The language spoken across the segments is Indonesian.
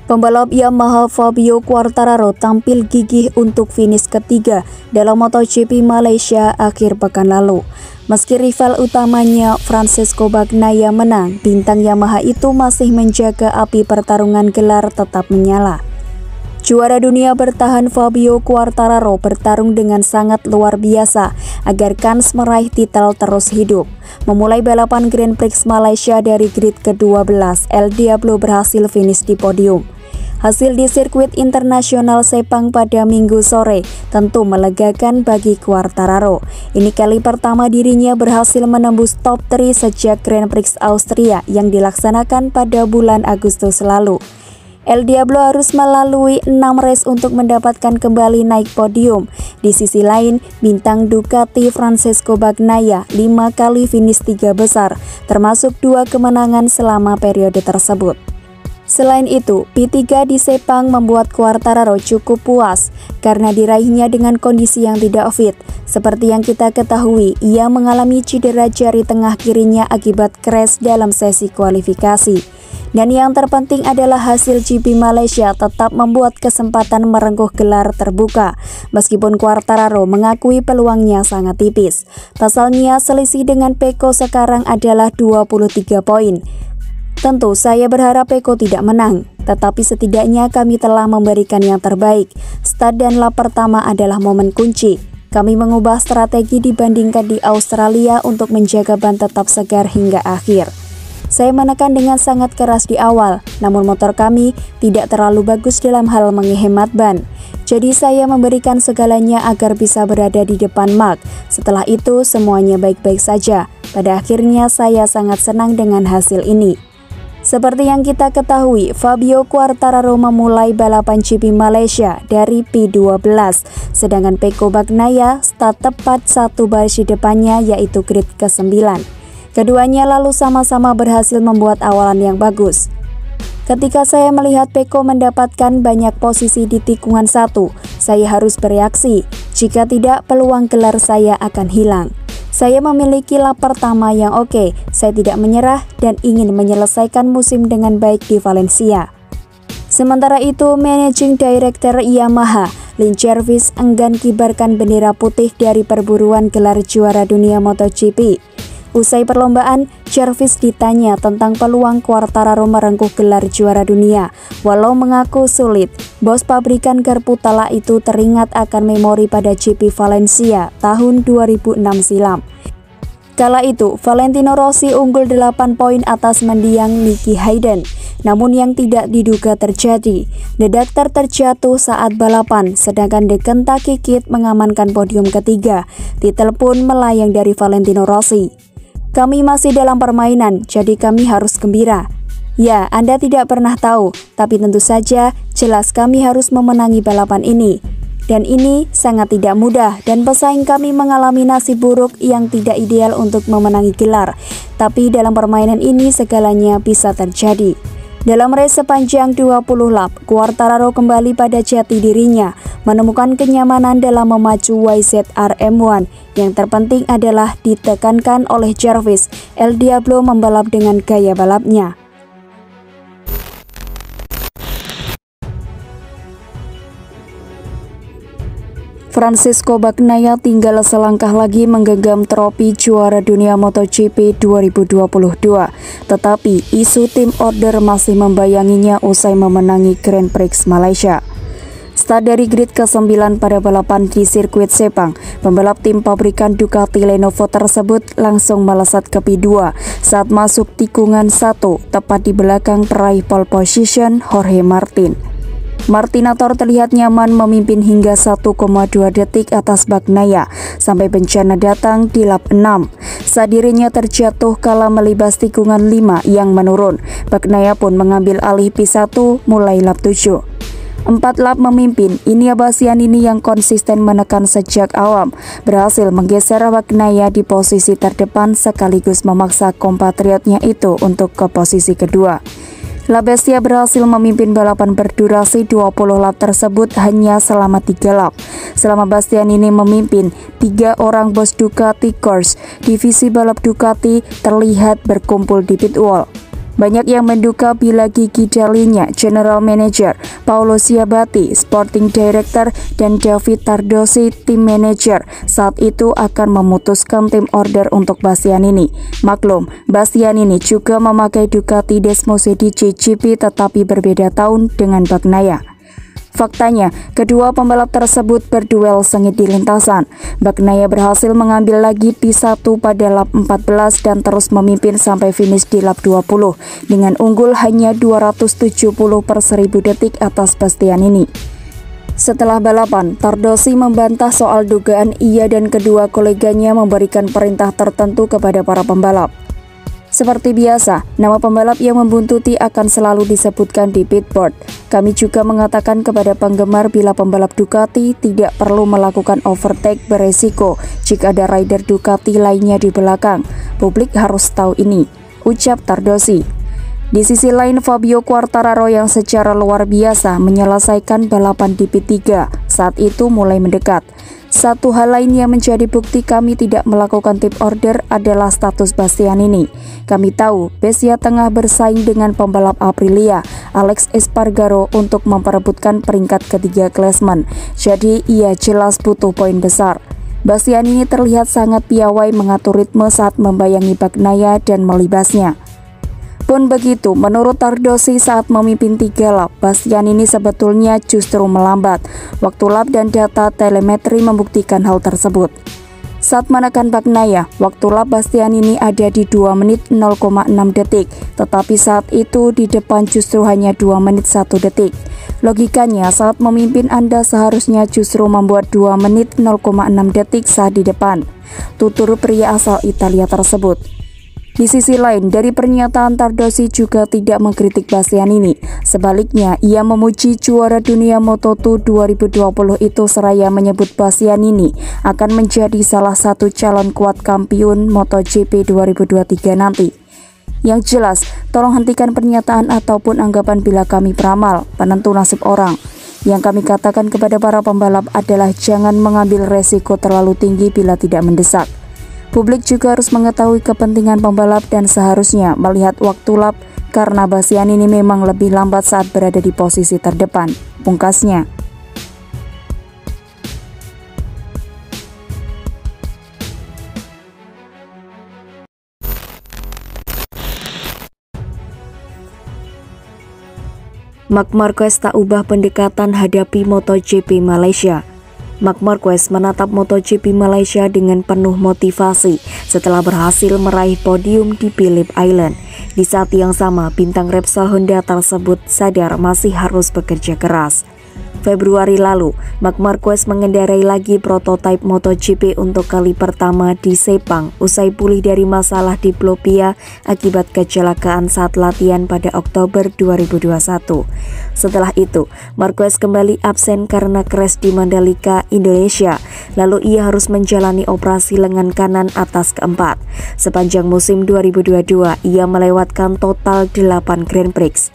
Pembalap Yamaha Fabio Quartararo tampil gigih untuk finish ketiga dalam MotoGP Malaysia akhir pekan lalu. Meski rival utamanya Francesco Bagnaia menang, bintang Yamaha itu masih menjaga api pertarungan gelar tetap menyala. Juara dunia bertahan Fabio Quartararo bertarung dengan sangat luar biasa agar kans meraih titel terus hidup. Memulai balapan Grand Prix Malaysia dari grid ke-12, El Diablo berhasil finish di podium. Hasil di sirkuit internasional Sepang pada Minggu sore tentu melegakan bagi Quartararo. Ini kali pertama dirinya berhasil menembus top 3 sejak Grand Prix Austria yang dilaksanakan pada bulan Agustus lalu. El Diablo harus melalui 6 race untuk mendapatkan kembali naik podium. Di sisi lain, bintang Ducati Francesco Bagnaia 5 kali finish 3 besar, termasuk 2 kemenangan selama periode tersebut. Selain itu, P3 di Sepang membuat Quartararo cukup puas karena diraihnya dengan kondisi yang tidak fit. Seperti yang kita ketahui, ia mengalami cedera jari tengah kirinya akibat crash dalam sesi kualifikasi. Dan yang terpenting adalah hasil GP Malaysia tetap membuat kesempatan merengkuh gelar terbuka, meskipun Quartararo mengakui peluangnya sangat tipis. Pasalnya, selisih dengan Pecco sekarang adalah 23 poin. Tentu saya berharap Pecco tidak menang, tetapi setidaknya kami telah memberikan yang terbaik. Start dan lap pertama adalah momen kunci. Kami mengubah strategi dibandingkan di Australia untuk menjaga ban tetap segar hingga akhir. Saya menekan dengan sangat keras di awal, namun motor kami tidak terlalu bagus dalam hal menghemat ban. Jadi saya memberikan segalanya agar bisa berada di depan Mark. Setelah itu semuanya baik-baik saja. Pada akhirnya saya sangat senang dengan hasil ini. Seperti yang kita ketahui, Fabio Quartararo memulai balapan GP Malaysia dari P12, sedangkan Pecco Bagnaia start tepat satu baris di depannya yaitu grid ke-9. Keduanya lalu sama-sama berhasil membuat awalan yang bagus. Ketika saya melihat Pecco mendapatkan banyak posisi di tikungan 1, saya harus bereaksi. Jika tidak, peluang gelar saya akan hilang. Saya memiliki lap pertama yang oke, saya tidak menyerah dan ingin menyelesaikan musim dengan baik di Valencia. Sementara itu, Managing Director Yamaha, Lin Jarvis enggan kibarkan bendera putih dari perburuan gelar juara dunia MotoGP. Usai perlombaan, Jarvis ditanya tentang peluang Quartararo merengkuh gelar juara dunia. Walau mengaku sulit, bos pabrikan garpu tala itu teringat akan memori pada GP Valencia tahun 2006 silam. Kala itu, Valentino Rossi unggul 8 poin atas mendiang Nicky Hayden. Namun yang tidak diduga terjadi, The Doctor terjatuh saat balapan, sedangkan The Kentucky Kid mengamankan podium ketiga. Titel pun melayang dari Valentino Rossi. Kami masih dalam permainan, jadi kami harus gembira. Ya, Anda tidak pernah tahu, tapi tentu saja jelas kami harus memenangi balapan ini. Dan ini sangat tidak mudah dan pesaing kami mengalami nasib buruk yang tidak ideal untuk memenangi gelar. Tapi dalam permainan ini segalanya bisa terjadi. Dalam race sepanjang 20 lap, Quartararo kembali pada jati dirinya, menemukan kenyamanan dalam memacu YZR M1. Yang terpenting adalah ditekankan oleh Jarvis, El Diablo membalap dengan gaya balapnya. Francesco Bagnaia tinggal selangkah lagi menggenggam trofi juara dunia MotoGP 2022. Tetapi isu tim order masih membayanginya usai memenangi Grand Prix Malaysia. Start dari grid ke-9 pada balapan di sirkuit Sepang, pembalap tim pabrikan Ducati Lenovo tersebut langsung melesat ke P2 saat masuk tikungan 1, tepat di belakang peraih pole position Jorge Martin. Martinator terlihat nyaman memimpin hingga 1,2 detik atas Bagnaia sampai bencana datang di lap 6. Saat dirinya terjatuh kala melibas tikungan 5 yang menurun, Bagnaia pun mengambil alih P1 mulai lap 7. 4 lap memimpin, Inia Bastianini yang konsisten menekan sejak awal berhasil menggeser Bagnaia di posisi terdepan sekaligus memaksa kompatriotnya itu untuk ke posisi kedua. La Bestia berhasil memimpin balapan berdurasi 20 lap tersebut hanya selama 3 lap. Selama Bastianini memimpin, 3 orang bos Ducati Corse divisi balap Ducati terlihat berkumpul di pit wall. Banyak yang menduga bila Gigi Dalinya, General Manager, Paolo Ciabatti, Sporting Director, dan David Tardozzi, Team Manager, saat itu akan memutuskan tim order untuk Bastianini. Maklum, Bastianini juga memakai Ducati Desmosedici GP tetapi berbeda tahun dengan Bagnaia. Faktanya, kedua pembalap tersebut berduel sengit di lintasan. Bagnaia berhasil mengambil lagi P1 pada lap 14 dan terus memimpin sampai finish di lap 20 dengan unggul hanya 270 per 1000 detik atas Bastianini. Setelah balapan, Tardozzi membantah soal dugaan ia dan kedua koleganya memberikan perintah tertentu kepada para pembalap. Seperti biasa, nama pembalap yang membuntuti akan selalu disebutkan di pitboard. Kami juga mengatakan kepada penggemar bila pembalap Ducati tidak perlu melakukan overtake beresiko jika ada rider Ducati lainnya di belakang. Publik harus tahu ini, ucap Tardozzi. Di sisi lain, Fabio Quartararo yang secara luar biasa menyelesaikan balapan di P3 saat itu mulai mendekat. Satu hal lain yang menjadi bukti kami tidak melakukan tip order adalah status Bastianini. Kami tahu Bessia tengah bersaing dengan pembalap Aprilia, Alex Espargaro, untuk memperebutkan peringkat ketiga klasemen. Jadi ia jelas butuh poin besar. Bastianini terlihat sangat piawai mengatur ritme saat membayangi Bagnaia dan melibasnya. Pun begitu, menurut Tardozzi saat memimpin 3 lap, Bastianini sebetulnya justru melambat. Waktu lap dan data telemetri membuktikan hal tersebut. Saat menekan Bagnaia, waktu lap Bastianini ada di 2 menit 0,6 detik, tetapi saat itu di depan justru hanya 2 menit 1 detik. Logikanya, saat memimpin Anda seharusnya justru membuat 2 menit 0,6 detik saat di depan, tutur pria asal Italia tersebut. Di sisi lain, dari pernyataan Tardozzi juga tidak mengkritik Bastianini. Sebaliknya, ia memuji juara dunia Moto2 2020 itu seraya menyebut Bastianini akan menjadi salah satu calon kuat kampiun MotoGP 2023 nanti. Yang jelas, tolong hentikan pernyataan ataupun anggapan bila kami peramal, penentu nasib orang. Yang kami katakan kepada para pembalap adalah jangan mengambil resiko terlalu tinggi bila tidak mendesak. Publik juga harus mengetahui kepentingan pembalap dan seharusnya melihat waktu lap karena Bastianini memang lebih lambat saat berada di posisi terdepan, pungkasnya. Marc Marquez tak ubah pendekatan hadapi MotoGP Malaysia. Marc Marquez menatap MotoGP Malaysia dengan penuh motivasi setelah berhasil meraih podium di Phillip Island. Di saat yang sama, bintang Repsol Honda tersebut sadar masih harus bekerja keras. Februari lalu, Marc Marquez mengendarai lagi prototipe MotoGP untuk kali pertama di Sepang usai pulih dari masalah diplopia akibat kecelakaan saat latihan pada Oktober 2021. Setelah itu, Marquez kembali absen karena crash di Mandalika, Indonesia. Lalu ia harus menjalani operasi lengan kanan atas keempat. Sepanjang musim 2022, ia melewatkan total 8 Grand Prix.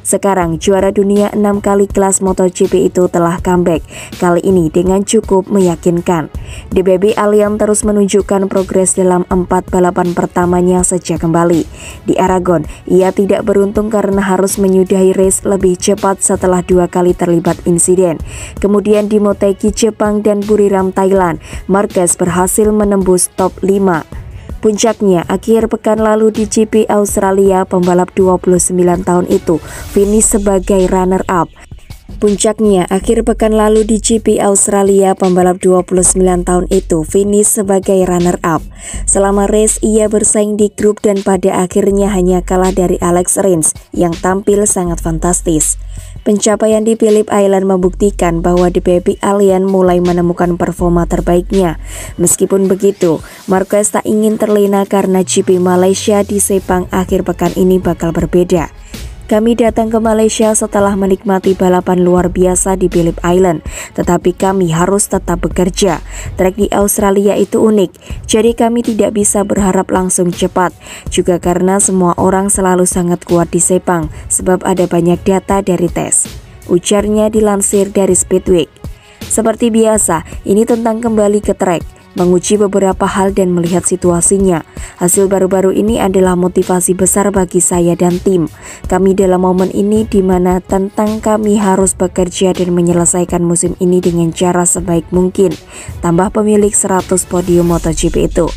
Sekarang juara dunia 6 kali kelas MotoGP itu telah comeback, kali ini dengan cukup meyakinkan. The Baby Alien terus menunjukkan progres dalam 4 balapan pertamanya sejak kembali. Di Aragon, ia tidak beruntung karena harus menyudahi race lebih cepat setelah 2 kali terlibat insiden. Kemudian di Motegi Jepang dan Buriram Thailand, Marquez berhasil menembus top 5. Puncaknya, akhir pekan lalu di GP Australia, pembalap 29 tahun itu finish sebagai runner-up. Puncaknya, akhir pekan lalu di GP Australia, pembalap 29 tahun itu finish sebagai runner-up. Selama race, ia bersaing di grup dan pada akhirnya hanya kalah dari Alex Rins yang tampil sangat fantastis. Pencapaian di Phillip Island membuktikan bahwa The Baby Alien mulai menemukan performa terbaiknya. Meskipun begitu, Marquez tak ingin terlena karena GP Malaysia di Sepang akhir pekan ini bakal berbeda. Kami datang ke Malaysia setelah menikmati balapan luar biasa di Phillip Island, tetapi kami harus tetap bekerja. Trek di Australia itu unik, jadi kami tidak bisa berharap langsung cepat. Juga karena semua orang selalu sangat kuat di Sepang, sebab ada banyak data dari tes. Ujarnya dilansir dari Speedweek. Seperti biasa, ini tentang kembali ke trek. menguji beberapa hal dan melihat situasinya. Hasil baru-baru ini adalah motivasi besar bagi saya dan tim. Kami dalam momen ini di mana tentang kami harus bekerja dan menyelesaikan musim ini dengan cara sebaik mungkin. Tambah pemilik 100 podium MotoGP itu.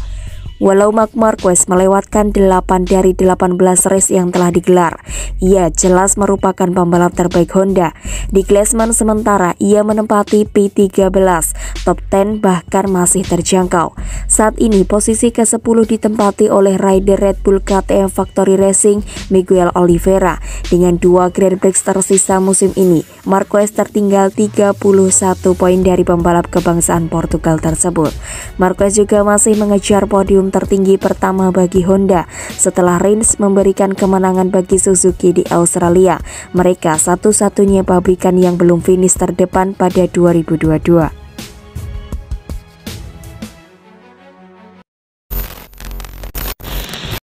Walau Marc Marquez melewatkan 8 dari 18 race yang telah digelar, ia jelas merupakan pembalap terbaik Honda. Di klasemen sementara, ia menempati P13, top 10 bahkan masih terjangkau. Saat ini posisi ke-10 ditempati oleh rider Red Bull KTM Factory Racing Miguel Oliveira. Dengan 2 Grand Prix tersisa musim ini, Marquez tertinggal 31 poin dari pembalap kebangsaan Portugal tersebut. Marquez juga masih mengejar podium tertinggi pertama bagi Honda setelah Rins memberikan kemenangan bagi Suzuki di Australia. Mereka satu-satunya pabrikan yang belum finish terdepan pada 2022.